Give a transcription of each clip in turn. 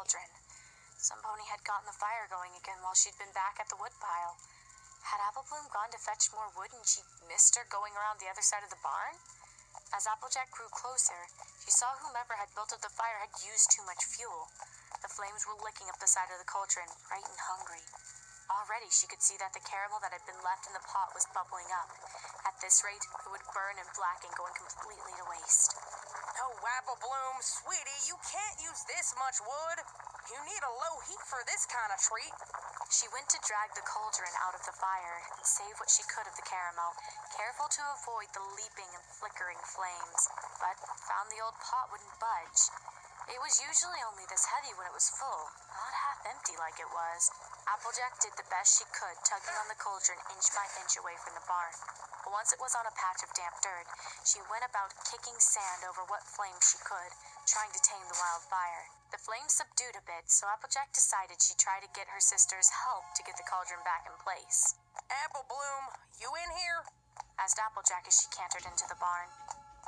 cauldron. Some pony had gotten the fire going again while she'd been back at the woodpile. Had Apple Bloom gone to fetch more wood and she missed her going around the other side of the barn? As Applejack grew closer, she saw whomever had built up the fire had used too much fuel. The flames were licking up the side of the cauldron, bright and hungry. Already she could see that the caramel that had been left in the pot was bubbling up. At this rate, it would burn and blacken, going completely to waste. Oh, Apple Bloom, sweetie, you can't use this much wood. You need a low heat for this kind of treat. She went to drag the cauldron out of the fire and save what she could of the caramel, careful to avoid the leaping and flickering flames, but found the old pot wouldn't budge. It was usually only this heavy when it was full, not half empty like it was. Applejack did the best she could, tugging on the cauldron inch by inch away from the barn. But once it was on a patch of damp dirt, she went about kicking sand over what flames she could, trying to tame the wildfire. The flames subdued a bit, so Applejack decided she'd try to get her sister's help to get the cauldron back in place. Apple Bloom, you in here? Asked Applejack as she cantered into the barn.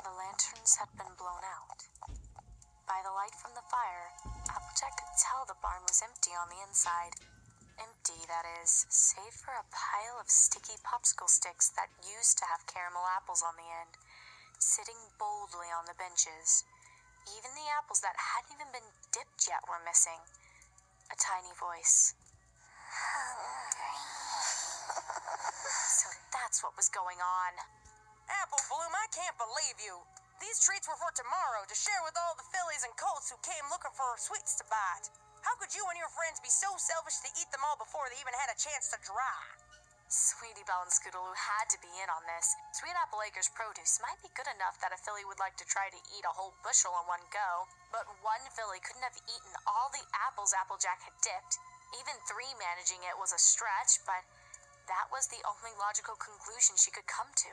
The lanterns had been blown out. By the light from the fire, Applejack could tell the barn was empty on the inside. Empty, that is, save for a pile of sticky popsicle sticks that used to have caramel apples on the end, sitting boldly on the benches. Even the apples that hadn't even been dipped yet were missing. A tiny voice. So that's what was going on. Apple Bloom, I can't believe you. These treats were for tomorrow to share with all the fillies and colts who came looking for sweets to bite. How could you and your friends be so selfish to eat them all before they even had a chance to dry? Sweetie Belle and Scootaloo had to be in on this. Sweet Apple Acres produce might be good enough that a filly would like to try to eat a whole bushel in one go, but one filly couldn't have eaten all the apples Applejack had dipped. Even 3 managing it was a stretch, but that was the only logical conclusion she could come to.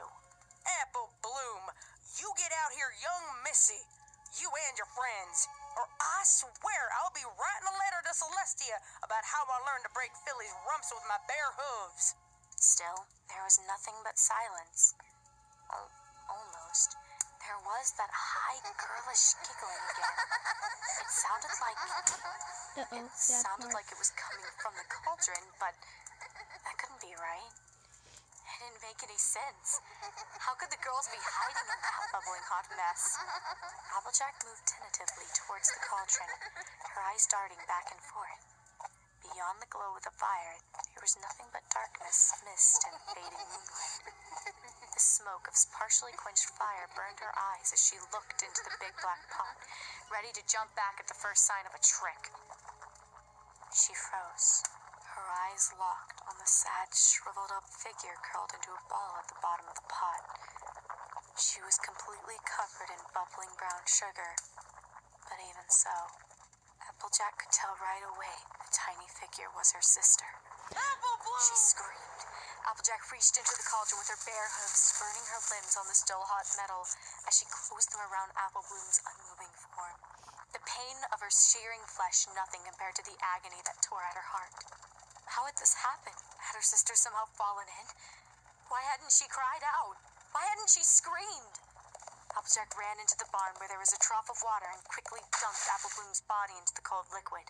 Apple Bloom, you get out here, young missy. You and your friends. Or I swear I'll be writing a letter to Celestia about how I learned to break fillies' rumps with my bare hooves. Still, there was nothing but silence. Almost. There was that high, girlish giggling again. It sounded like... it was coming from the cauldron, but that couldn't be right. It didn't make any sense. How could the girls be hiding in that bubbling hot mess? Applejack moved tentatively towards the cauldron, her eyes darting back and forth. Beyond the glow of the fire, there was nothing but darkness, mist, and fading moonlight. The smoke of partially quenched fire burned her eyes as she looked into the big black pot, ready to jump back at the first sign of a trick. She froze, her eyes locked on the sad, shriveled-up figure curled into a ball at the bottom of the pot. She was completely covered in bubbling brown sugar, but even so, Applejack could tell right away the tiny figure was her sister. Apple Bloom! She screamed. Applejack reached into the cauldron with her bare hooves, burning her limbs on the still-hot metal as she closed them around Apple Bloom's unmoving form. The pain of her shearing flesh nothing compared to the agony that tore at her heart. How had this happened? Had her sister somehow fallen in? Why hadn't she cried out? Why hadn't she screamed? Applejack ran into the barn where there was a trough of water and quickly dunked Apple Bloom's body into the cold liquid.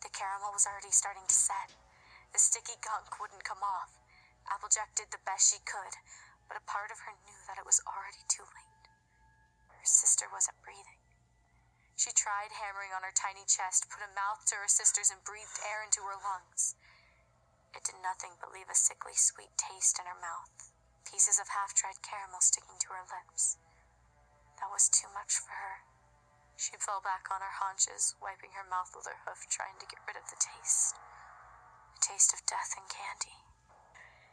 The caramel was already starting to set. The sticky gunk wouldn't come off. Applejack did the best she could, but a part of her knew that it was already too late. Her sister wasn't breathing. She tried hammering on her tiny chest, put a mouth to her sister's, and breathed air into her lungs. It did nothing but leave a sickly sweet taste in her mouth, pieces of half-dried caramel sticking to her lips. That was too much for her. She fell back on her haunches, wiping her mouth with her hoof, trying to get rid of the taste. The taste of death and candy.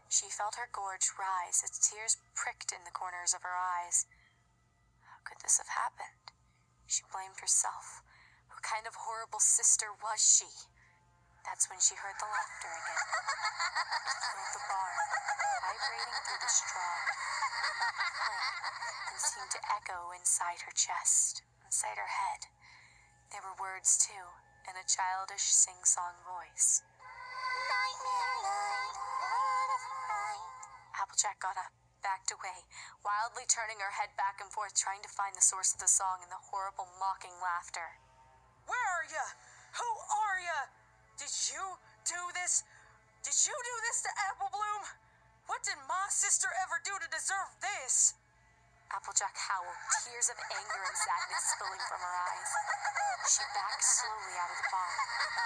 She felt her gorge rise as tears pricked in the corners of her eyes. How could this have happened? She blamed herself. What kind of horrible sister was she? That's when she heard the laughter again. It filled the barn, vibrating through the straw, and seemed to echo inside her chest, inside her head. There were words, too, in a childish sing-song voice. Nightmare night, what a fright. Applejack got up, backed away, wildly turning her head back and forth, trying to find the source of the song and the horrible mocking laughter. Where are you? Who howl, tears of anger and sadness spilling from her eyes. She backed slowly out of the barn,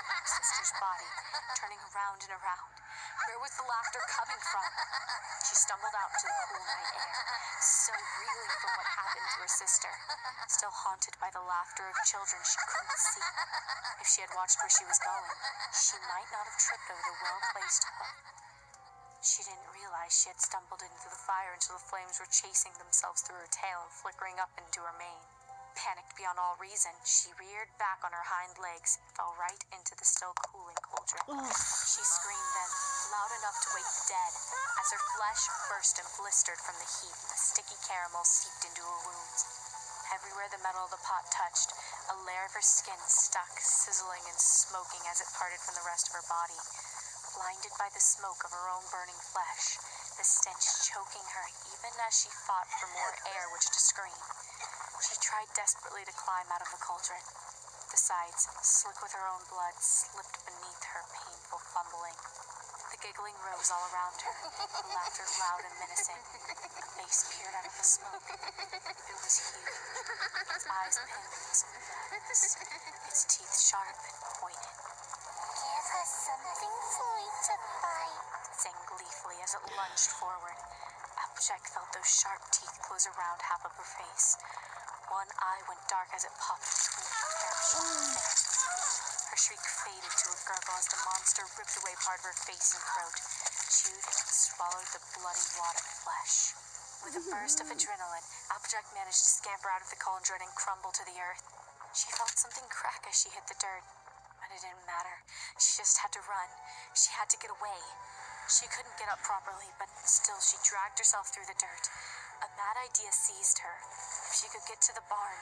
her sister's body turning around and around. Where was the laughter coming from? She stumbled out into the cool night air, still reeling from what happened to her sister, still haunted by the laughter of children she couldn't see. If she had watched where she was going, she might not have tripped over the well-placed hoof. She didn't realize she had stumbled into the fire until the flames were chasing themselves through her tail and flickering up into her mane. Panicked beyond all reason, she reared back on her hind legs and fell right into the still cooling cauldron. She screamed then, loud enough to wake the dead, as her flesh burst and blistered from the heat and the sticky caramel seeped into her wounds. Everywhere the metal of the pot touched, a layer of her skin stuck, sizzling and smoking as it parted from the rest of her body. Blinded by the smoke of her own burning flesh, the stench choking her even as she fought for more air which to scream. She tried desperately to climb out of the cauldron. The sides, slick with her own blood, slipped beneath her painful fumbling. The giggling rose all around her, the laughter loud and menacing. A face peered out of the smoke. It was huge, its eyes pins and veins, its teeth sharp and pointed. Give us something sweet to bite, Sang gleefully as it lunged forward. Applejack felt those sharp teeth close around half of her face. One eye went dark as it popped between her pair of sharp fangs. Her shriek faded to a gurgle as the monster ripped away part of her face and throat, chewed and swallowed the bloody wad of flesh. With a burst of adrenaline, Applejack managed to scamper out of the cauldron and crumble to the earth. She felt something crack as she hit the dirt, but it didn't matter. She just had to run. She had to get away. She couldn't get up properly, but still she dragged herself through the dirt. A mad idea seized her. If she could get to the barn,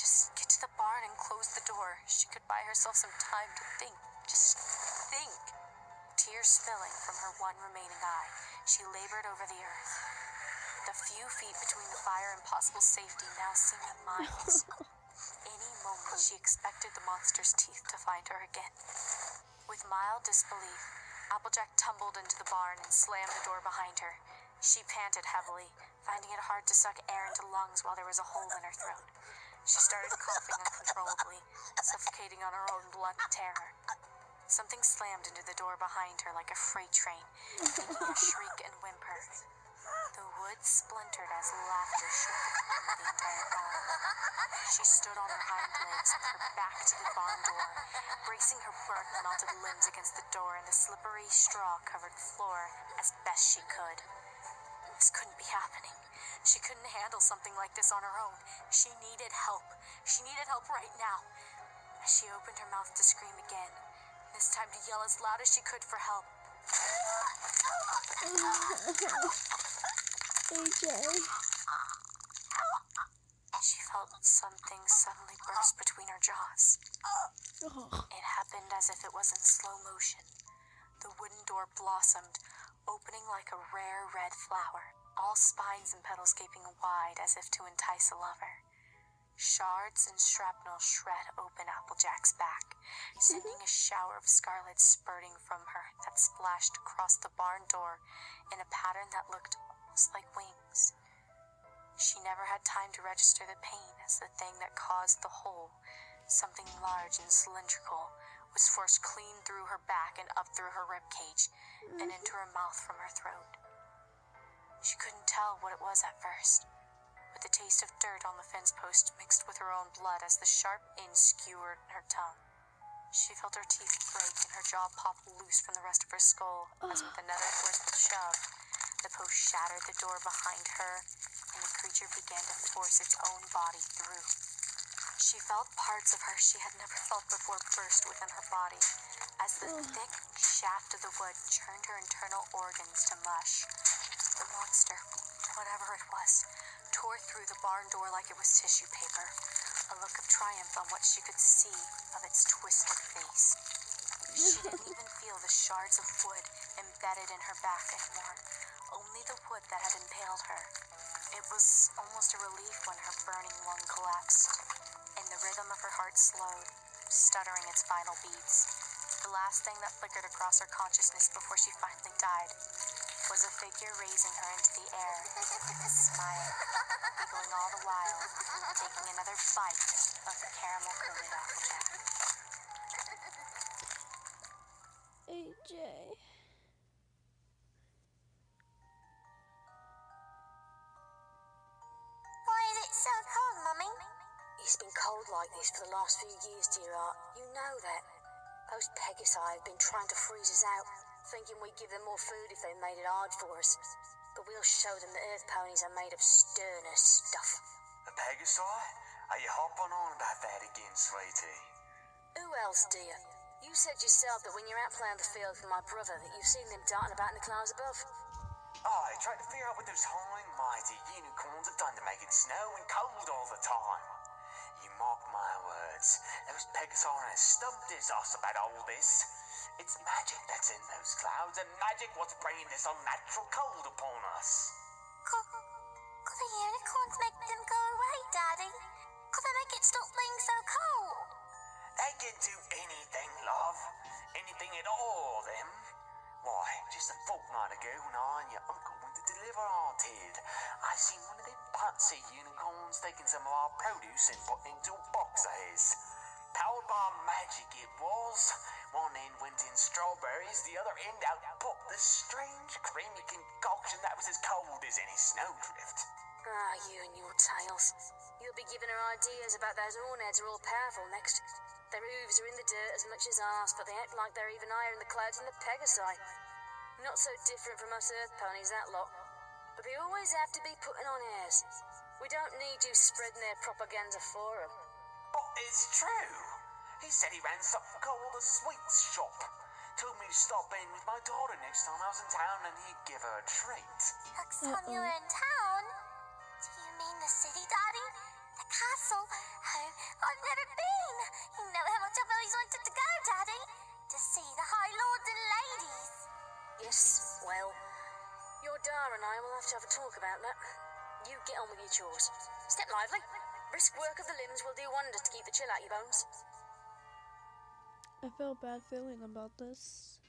just get to the barn and close the door, she could buy herself some time to think. Just think. Tears spilling from her one remaining eye, she labored over the earth. The few feet between the fire and possible safety now seemed miles. Any moment she expected the monster's teeth to find her again. With mild disbelief, Applejack tumbled into the barn and slammed the door behind her. She panted heavily, finding it hard to suck air into lungs while there was a hole in her throat. She started coughing uncontrollably, suffocating on her own blood and terror. Something slammed into the door behind her like a freight train, making a shriek and whimper. The wood splintered as laughter shook the entire barn. She stood on her hind legs with her back to the barn door, bracing her burnt, melted limbs against the door and the slippery, straw-covered floor as best she could. This couldn't be happening. She couldn't handle something like this on her own. She needed help. She needed help right now. As she opened her mouth to scream again, this time to yell as loud as she could for help. AJ. She felt something suddenly burst between her jaws. It happened as if it was in slow motion. The wooden door blossomed, opening like a rare red flower, all spines and petals gaping wide as if to entice a lover. Shards and shrapnel shred open Applejack's back, sending a shower of scarlet spurting from her that splashed across the barn door in a pattern that looked almost like wings. She never had time to register the pain as the thing that caused the hole, something large and cylindrical, was forced clean through her back and up through her ribcage and into her mouth from her throat. She couldn't tell what it was at first, with the taste of dirt on the fence post mixed with her own blood as the sharp end skewered her tongue. She felt her teeth break and her jaw pop loose from the rest of her skull as with another forceful shove, the post shattered the door behind her and the creature began to force its own body through. She felt parts of her she had never felt before burst within her body as the thick shaft of the wood churned her internal organs to mush. The monster, whatever it was, tore through the barn door like it was tissue paper, a look of triumph on what she could see of its twisted face. She didn't even feel the shards of wood embedded in her back anymore, only the wood that had impaled her. It was almost a relief when her burning lung collapsed, and the rhythm of her heart slowed, stuttering its final beats. The last thing that flickered across her consciousness before she finally died was a figure raising her into the air, smiling, giggling all the while, taking another bite of the caramel-coated Applejack. AJ. Why is it so cold, Mummy? It's been cold like this for the last few years, dear Art. You know that. Those Pegasi have been trying to freeze us out, thinking we'd give them more food if they made it hard for us. But we'll show them that Earth ponies are made of sterner stuff. A Pegasi? Are you hopping on about that again, sweetie? Who else, dear? You said yourself that when you're out playing the field with my brother that you've seen them darting about in the clouds above. I tried to figure out what those high mighty unicorns have done to make it snow and cold all the time. You mark my words, those Pegasi have stumped us about all this. It's magic that's in those clouds, and magic what's bringing this unnatural cold upon us. Could the unicorns make them go away, Daddy? Could they make it stop being so cold? They can do anything, love. Anything at all, them. Why, just a fortnight ago when I and your uncle went to deliver our Tid, I seen one of them fancy unicorns taking some of our produce and putting into a box of his. Powered by magic it was. One end went in strawberries, the other end out popped the strange creamy concoction that was as cold as any snowdrift. Ah, you and your tales. You'll be giving her ideas about those hornheads are all powerful next. Their hooves are in the dirt as much as ours, but they act like they're even higher in the clouds than the Pegasi. Not so different from us Earth ponies, that lot. But they always have to be putting on airs. We don't need you spreading their propaganda for them. But it's true. He said he ran something called a sweets shop. Told me to stop in with my daughter next time I was in town and he'd give her a treat. Next time you were in town? Do you mean the city, Daddy? The castle? Oh, I've never been. You know how much I've always wanted to go, Daddy. To see the High Lords and Ladies. Yes, well, your Dar and I will have to have a talk about that. You get on with your chores. Step lively. Brisk work of the limbs will do wonders to keep the chill out your bones. I feel a bad feeling about this.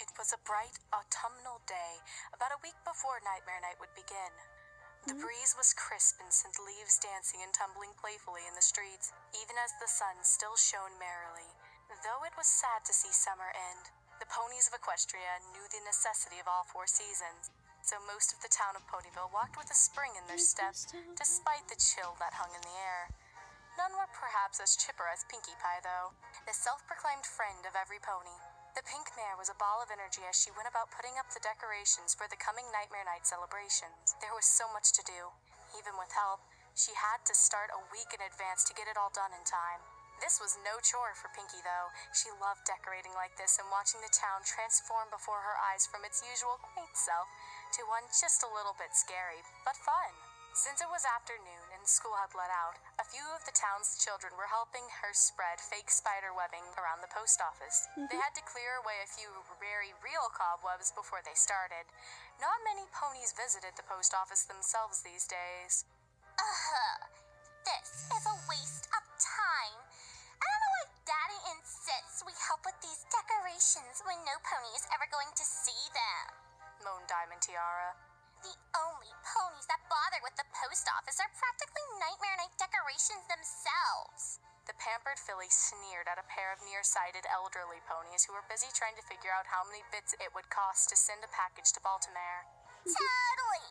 It was a bright autumnal day, about a week before Nightmare Night would begin. The breeze was crisp and sent leaves dancing and tumbling playfully in the streets, even as the sun still shone merrily. Though it was sad to see summer end, the ponies of Equestria knew the necessity of all four seasons, so most of the town of Ponyville walked with a spring in their steps, despite the chill that hung in the air. None were perhaps as chipper as Pinkie Pie, though, the self-proclaimed friend of every pony. The pink mare was a ball of energy as she went about putting up the decorations for the coming Nightmare Night celebrations. There was so much to do. Even with help, she had to start a week in advance to get it all done in time. This was no chore for Pinkie, though. She loved decorating like this and watching the town transform before her eyes from its usual quaint self to one just a little bit scary, but fun. Since it was afternoon and school had let out, a few of the town's children were helping her spread fake spider webbing around the post office. They had to clear away a few very real cobwebs before they started. Not many ponies visited the post office themselves these days. This is a waste of time. I don't know why Daddy insists we help with these decorations when no pony is ever going to see them. Moaned Diamond Tiara. The only ponies that bother with the post office are practically Nightmare Night decorations themselves. The pampered filly sneered at a pair of nearsighted elderly ponies who were busy trying to figure out how many bits it would cost to send a package to Baltimore. Totally.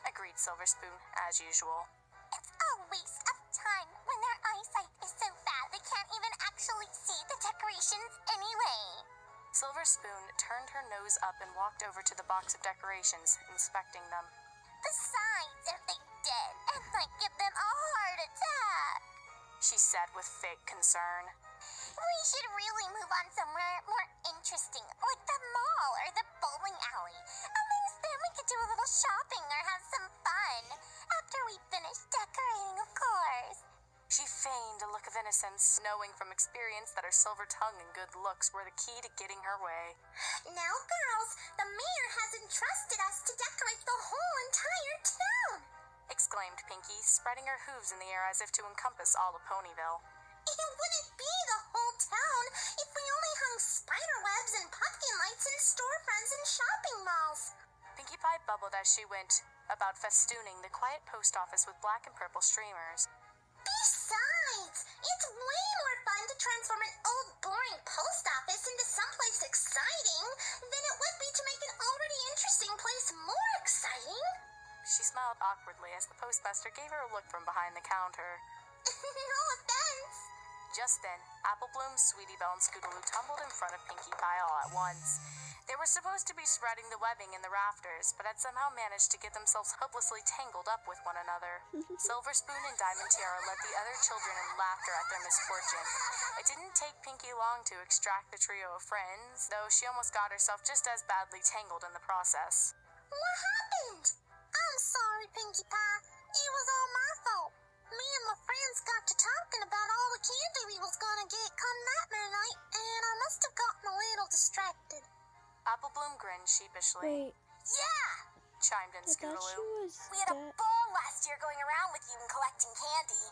Agreed Silver Spoon, as usual. It's a waste of time when their eyesight is so bad they can't even actually see the decorations anyway. Silver Spoon turned her nose up and walked over to the box of decorations, inspecting them. Besides, if they did, it might give them a heart attack, She said with fake concern. We should really move on somewhere more interesting, like the mall or the bowling alley. At least then we could do a little shopping or have some fun. After we finish decorating, of course. She feigned a look of innocence, knowing from experience that her silver tongue and good looks were the key to getting her way. Now, girls, the mayor has entrusted us to decorate the whole entire town, Exclaimed Pinkie, spreading her hooves in the air as if to encompass all of Ponyville. It wouldn't be the whole town if we only hung spider webs and pumpkin lights in storefronts and shopping malls. Pinkie Pie bubbled as she went about festooning the quiet post office with black and purple streamers. Besides, it's way more fun to transform an old, boring post office into someplace exciting than it would be to make an already interesting place more exciting. She smiled awkwardly as the postmaster gave her a look from behind the counter. No offense. Just then, Apple Bloom, Sweetie Belle, and Scootaloo tumbled in front of Pinkie Pie all at once. They were supposed to be spreading the webbing in the rafters, but had somehow managed to get themselves hopelessly tangled up with one another. Silver Spoon and Diamond Tiara led the other children in laughter at their misfortune. It didn't take Pinkie long to extract the trio of friends, though she almost got herself just as badly tangled in the process. What happened? I'm sorry, Pinkie Pie. It was all my fault. Me and my friends got to talking about all the candy we was gonna get come nightmare night, and I must have gotten a little distracted. Apple Bloom grinned sheepishly. Wait, Yeah! Chimed in I thought she Scootaloo. was We had a dead. ball last year going around with you and collecting candy.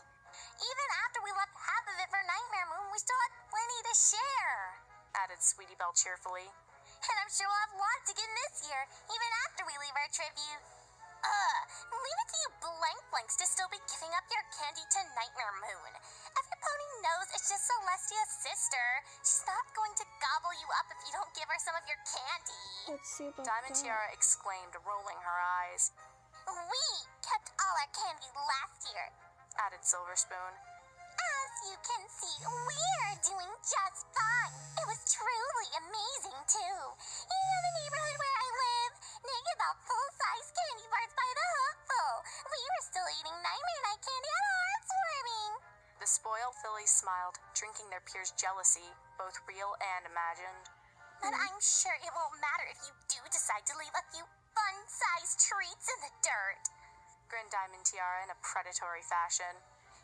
Even after we left half of it for Nightmare Moon, we still had plenty to share. Added Sweetie Belle cheerfully. And I'm sure we'll have lots again this year, even after we leave our tribute. Leave it to you blanks to still be giving up your candy to Nightmare Moon. Every pony knows it's just Celestia's sister. She's not going to gobble you up if you don't give her some of your candy. Let's see about Diamond that. Tiara exclaimed, rolling her eyes. We kept all our candy last year. Added Silver Spoon. As you can see, we're doing just fine. It was truly amazing, too. You know the neighborhood where I live? They give out full-size candy bars by the hookful. We were still eating Nightmare Night candy at heartwarming. The spoiled fillies smiled, drinking their peers' jealousy, both real and imagined. But I'm sure it won't matter if you do decide to leave a few fun-sized treats in the dirt. Grinned Diamond Tiara in a predatory fashion.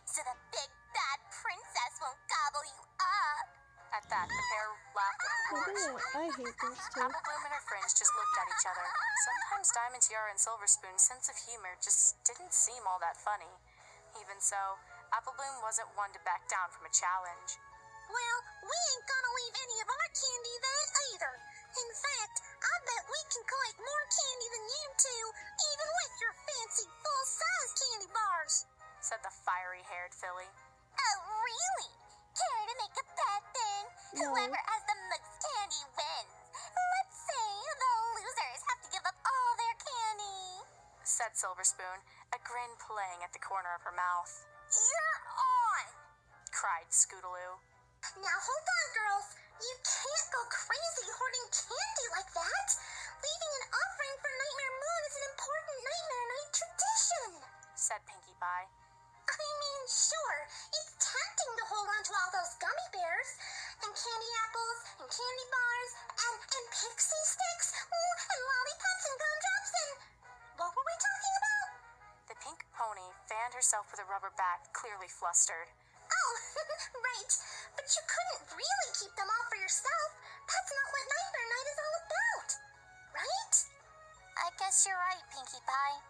So the big bad princess won't gobble you up. At that, the pair laughed with Look roars. at it. I hate those two. Apple Bloom and her friends just looked at each other. Sometimes Diamond Tiara and Silver Spoon's sense of humor just didn't seem all that funny. Even so, Apple Bloom wasn't one to back down from a challenge. Well, we ain't gonna leave any of our candy then either. In fact, I bet we can collect more candy than you two, even with your fancy full-size candy bars. Said the fiery-haired filly. Oh, really? Care to make a bet then? No. Whoever has the most candy wins. Let's say the losers have to give up all their candy. Said Silver Spoon, a grin playing at the corner of her mouth. You're on! Cried Scootaloo. Now hold on, girls. You can't go crazy hoarding candy like that. Leaving an offering for Nightmare Moon is an important Nightmare Night tradition. Said Pinkie Pie. I mean, sure, it's tempting to hold on to all those gummy bears, and candy apples, and candy bars, and pixie sticks, and lollipops and gumdrops, and what were we talking about? The pink pony fanned herself with a rubber bat, clearly flustered. Oh, right, but you couldn't really keep them all for yourself. That's not what Nightmare Night is all about, right? I guess you're right, Pinkie Pie.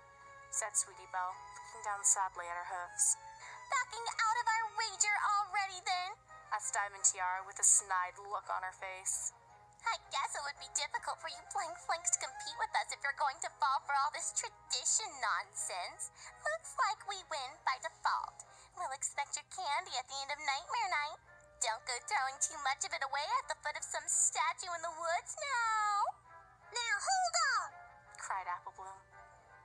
Said Sweetie Belle, looking down sadly at her hoofs. Backing out of our wager already, then? Asked Diamond Tiara with a snide look on her face. I guess it would be difficult for you flanks to compete with us if you're going to fall for all this tradition nonsense. Looks like we win by default. We'll expect your candy at the end of Nightmare Night. Don't go throwing too much of it away at the foot of some statue in the woods now. Now hold on! Cried Apple Bloom.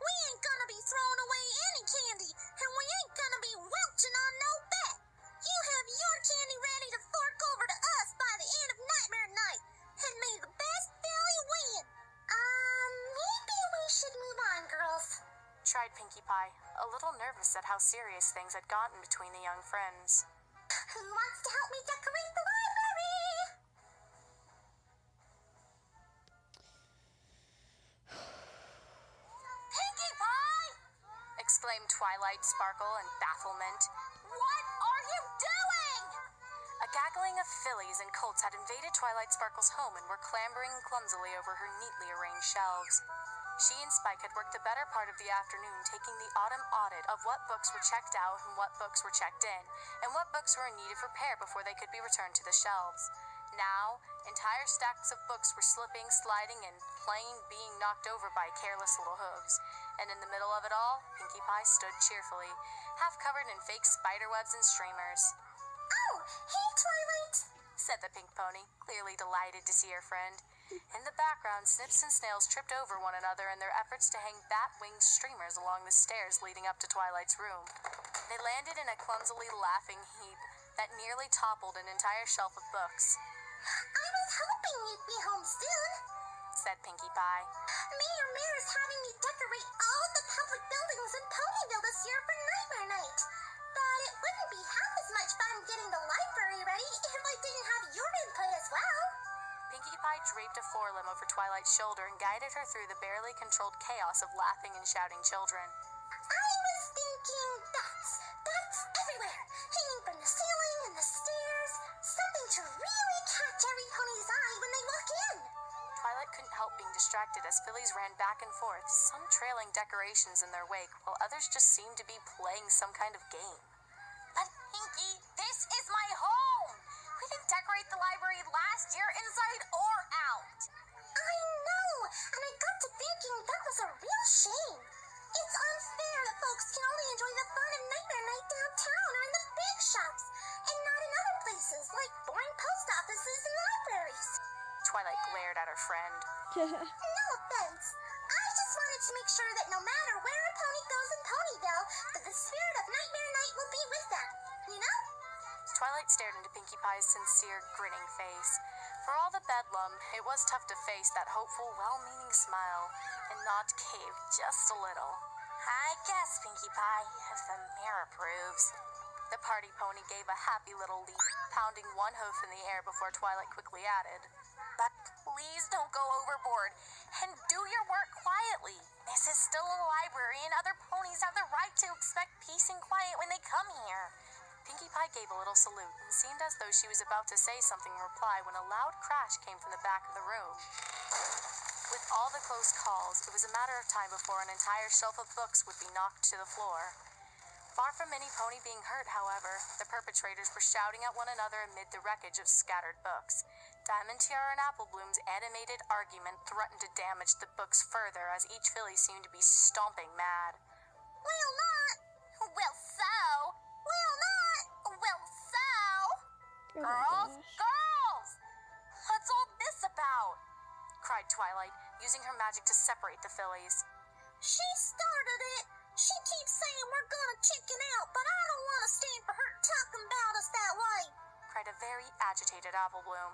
We ain't gonna be throwing away any candy, and we ain't gonna be welching on no bet. You have your candy ready to fork over to us by the end of Nightmare Night, and may the best Billy win. Maybe we should move on, girls. Tried Pinkie Pie, a little nervous at how serious things had gotten between the young friends. Who wants to help me decorate the library? Pinkie Pie! Exclaimed Twilight Sparkle in bafflement. What are you doing? A gaggling of fillies and colts had invaded Twilight Sparkle's home and were clambering clumsily over her neatly arranged shelves. She and Spike had worked the better part of the afternoon taking the autumn audit of what books were checked out and what books were checked in, and what books were in need of repair before they could be returned to the shelves. Now, entire stacks of books were slipping, sliding, and plain being knocked over by careless little hooves. And in the middle of it all, Pinkie Pie stood cheerfully, half covered in fake spider webs and streamers. Oh, hey, Twilight! Said the pink pony, clearly delighted to see her friend. In the background, Snips and Snails tripped over one another in their efforts to hang bat-winged streamers along the stairs leading up to Twilight's room. They landed in a clumsily laughing heap that nearly toppled an entire shelf of books. I was hoping you'd be home soon, said Pinkie Pie. Mayor Mare's having me decorate all the public buildings in Ponyville this year for Nightmare Night. But it wouldn't be half as much fun getting the library ready if I didn't have your input as well. Pinkie Pie draped a forelimb over Twilight's shoulder and guided her through the barely controlled chaos of laughing and shouting children. I was thinking bats everywhere, hanging from the ceiling and the stairs. Something to really catch every pony's eye when they walk in. Twilight couldn't help being distracted as fillies ran back and forth, some trailing decorations in their wake, while others just seemed to be playing some kind of game. But Pinkie, this is my home! We didn't decorate the library last year, inside or out. I know, and I got to thinking that was a real shame. It's unfair that folks can only enjoy the fun of Nightmare Night downtown or in the big shops, and not in other places like boring post offices and libraries. Twilight glared at her friend. No offense. I just wanted to make sure that no matter where a pony goes in Ponyville, that the spirit of Nightmare Night will be with them. You know? Twilight stared into Pinkie Pie's sincere, grinning face. For all the bedlam, it was tough to face that hopeful, well-meaning smile and not cave just a little. I guess, Pinkie Pie, if the mayor approves. The party pony gave a happy little leap, pounding one hoof in the air before Twilight quickly added, But please don't go overboard, and do your work quietly. This is still a library, and other ponies have the right to expect peace and quiet when they come here. Pinkie Pie gave a little salute and seemed as though she was about to say something in reply when a loud crash came from the back of the room. With all the close calls, it was a matter of time before an entire shelf of books would be knocked to the floor. Far from any pony being hurt, however, the perpetrators were shouting at one another amid the wreckage of scattered books. Diamond Tiara and Apple Bloom's animated argument threatened to damage the books further as each filly seemed to be stomping mad. Well, not. Well, so. Well, not. Well, so. Oh my Girls, gosh. girls! What's all this about? Cried Twilight, using her magic to separate the fillies. She started it. She keeps saying we're gonna chicken out, but I don't want to stand for her talking about us that way. Cried a very agitated Apple Bloom.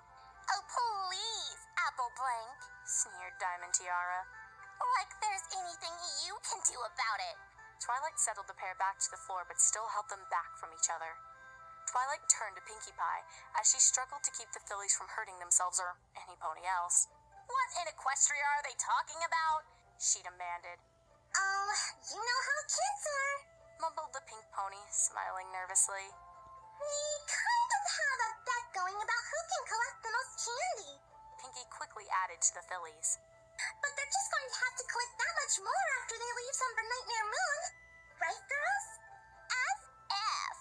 Oh, please, Apple Blank. Sneered Diamond Tiara. Like there's anything you can do about it. Twilight settled the pair back to the floor but still held them back from each other. Twilight turned to Pinkie Pie as she struggled to keep the fillies from hurting themselves or any pony else. What in Equestria are they talking about? She demanded. Oh, you know how kids are. Mumbled the pink pony, smiling nervously. We kind of have a bet going about who can collect the most candy. Pinkie quickly added to the fillies. But they're just going to have to collect that much more after they leave some for Nightmare Moon. Right, girls? F.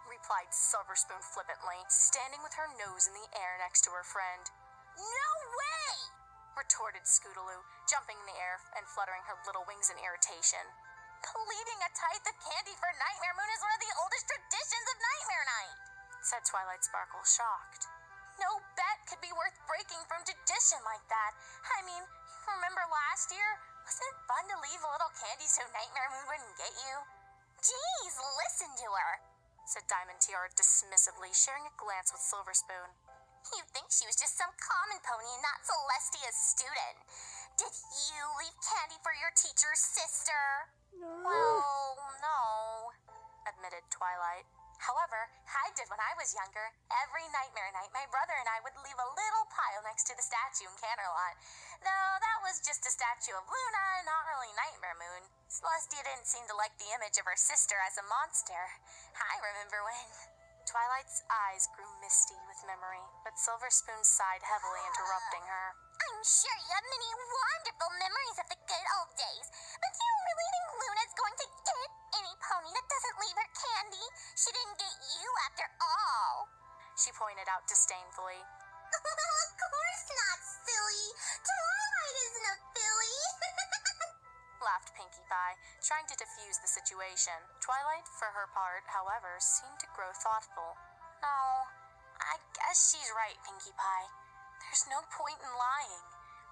Replied Silver Spoon flippantly, standing with her nose in the air next to her friend. No way! Retorted Scootaloo, jumping in the air and fluttering her little wings in irritation. Leaving a tithe of candy for Nightmare Moon is one of the oldest traditions of Nightmare Night. Said Twilight Sparkle, shocked. No bet could be worth breaking from tradition like that. I mean, remember last year? Wasn't it fun to leave a little candy so Nightmare Moon wouldn't get you? Jeez, listen to her. Said Diamond Tiara dismissively, sharing a glance with Silver Spoon. You'd think she was just some common pony and not Celestia's student. Did you leave candy for your teacher's sister? No. Well, no. Admitted Twilight. However, I did when I was younger. Every Nightmare Night, my brother and I would leave a little pile next to the statue in Canterlot. Though that was just a statue of Luna, not really Nightmare Moon. Celestia didn't seem to like the image of her sister as a monster. I remember when... Twilight's eyes grew misty with memory, but Silver Spoon sighed heavily, interrupting her. I'm sure you have many wonderful memories of the good old days, but do you really think Luna's going to get any pony that doesn't leave her candy? She didn't get you after all. She pointed out disdainfully. Of course not, silly. Twilight isn't a filly. Laughed Pinkie Pie, trying to defuse the situation. Twilight, for her part, however, seemed to grow thoughtful. No, I guess she's right, Pinkie Pie. There's no point in lying.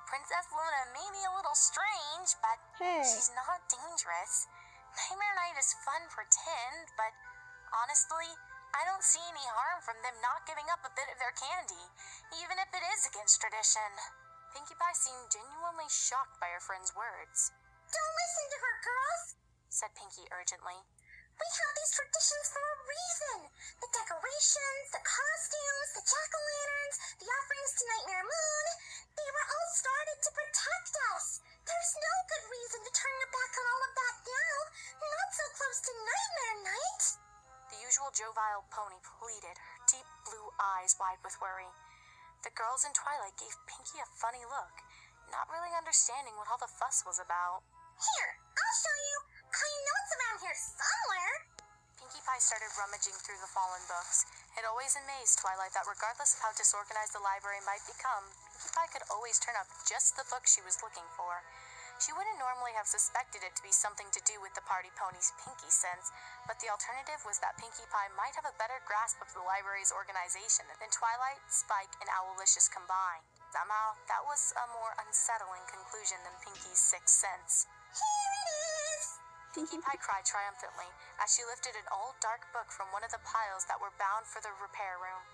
Princess Luna may be a little strange, but Hey. she's not dangerous. Nightmare Night is fun for 10, but honestly, I don't see any harm from them not giving up a bit of their candy, even if it is against tradition. Pinkie Pie seemed genuinely shocked by her friend's words. Don't listen to her, girls. Said Pinkie urgently. We have these traditions for a reason. The decorations, the costumes, the jack-o'-lanterns, the offerings to Nightmare Moon. They were all started to protect us. There's no good reason to turn your back on all of that now. Not so close to Nightmare Night. The usual jovial pony pleaded, her deep blue eyes wide with worry. The girls in Twilight gave Pinkie a funny look, not really understanding what all the fuss was about. Here, I'll show you. I know it's around here somewhere. Pinkie Pie started rummaging through the fallen books. It always amazed Twilight that regardless of how disorganized the library might become, Pinkie Pie could always turn up just the book she was looking for. She wouldn't normally have suspected it to be something to do with the party pony's pinky sense, but the alternative was that Pinkie Pie might have a better grasp of the library's organization than Twilight, Spike, and Owlicious combined. Somehow, that was a more unsettling conclusion than Pinkie's sixth sense. Here it is. Pinkie Pie cried triumphantly as she lifted an old dark book from one of the piles that were bound for the repair room.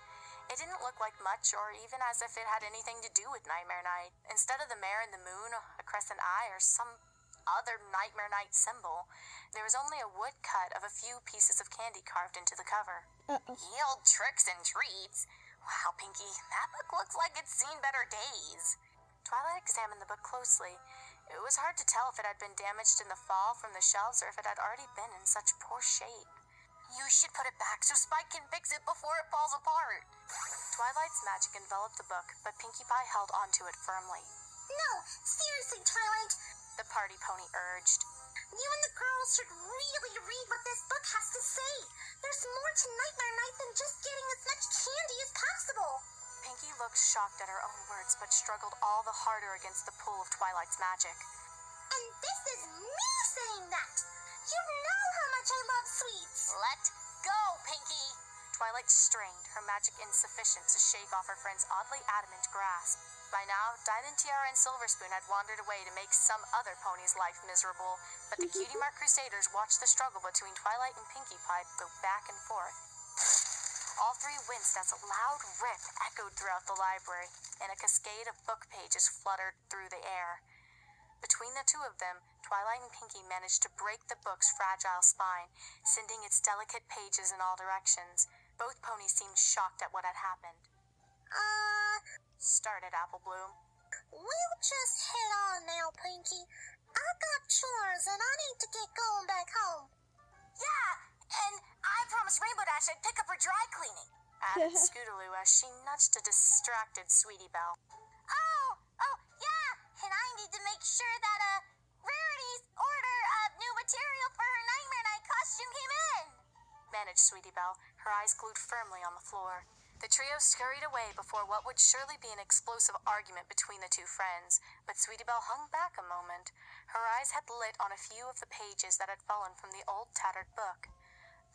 It didn't look like much, or even as if it had anything to do with Nightmare Night. Instead of the mare and the moon, a crescent eye, or some other Nightmare Night symbol, there was only a woodcut of a few pieces of candy carved into the cover. Yield tricks and treats. Wow, Pinkie, that book looks like it's seen better days. Twilight examined the book closely. It was hard to tell if it had been damaged in the fall from the shelves or if it had already been in such poor shape. You should put it back so Spike can fix it before it falls apart. Twilight's magic enveloped the book, but Pinkie Pie held onto it firmly. No, seriously, Twilight. The party pony urged. You and the girls should really read what this book has to say. There's more to Nightmare Night than just getting as much candy as possible. Pinkie looked shocked at her own words, but struggled all the harder against the pull of Twilight's magic. And this is me saying that. You know how much I love sweets. Let go, Pinkie! Twilight strained, her magic insufficient to shake off her friend's oddly adamant grasp. By now, Diamond Tiara and Silver Spoon had wandered away to make some other pony's life miserable, but the Cutie Mark Crusaders watched the struggle between Twilight and Pinkie Pie go back and forth. All three winced as a loud rip echoed throughout the library, and a cascade of book pages fluttered through the air. Between the two of them, Twilight and Pinkie managed to break the book's fragile spine, sending its delicate pages in all directions. Both ponies seemed shocked at what had happened. Started Apple Bloom. We'll just head on now, Pinkie. I've got chores and I need to get going back home. Yeah, and I promised Rainbow Dash I'd pick up her dry cleaning, added Scootaloo as she nudged a distracted Sweetie Belle. Oh, yeah, and I need to make sure that, Rarity's order of new material for her Nightmare Night costume came in, managed Sweetie Belle, her eyes glued firmly on the floor. The trio scurried away before what would surely be an explosive argument between the two friends, but Sweetie Belle hung back a moment. Her eyes had lit on a few of the pages that had fallen from the old tattered book.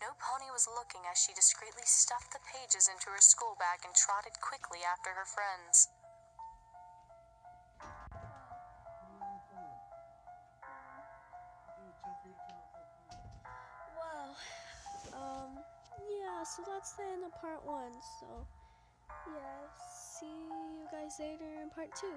No pony was looking as she discreetly stuffed the pages into her school bag and trotted quickly after her friends. Wow. Yeah, so that's the end of part 1. So, yeah, see you guys later in part 2.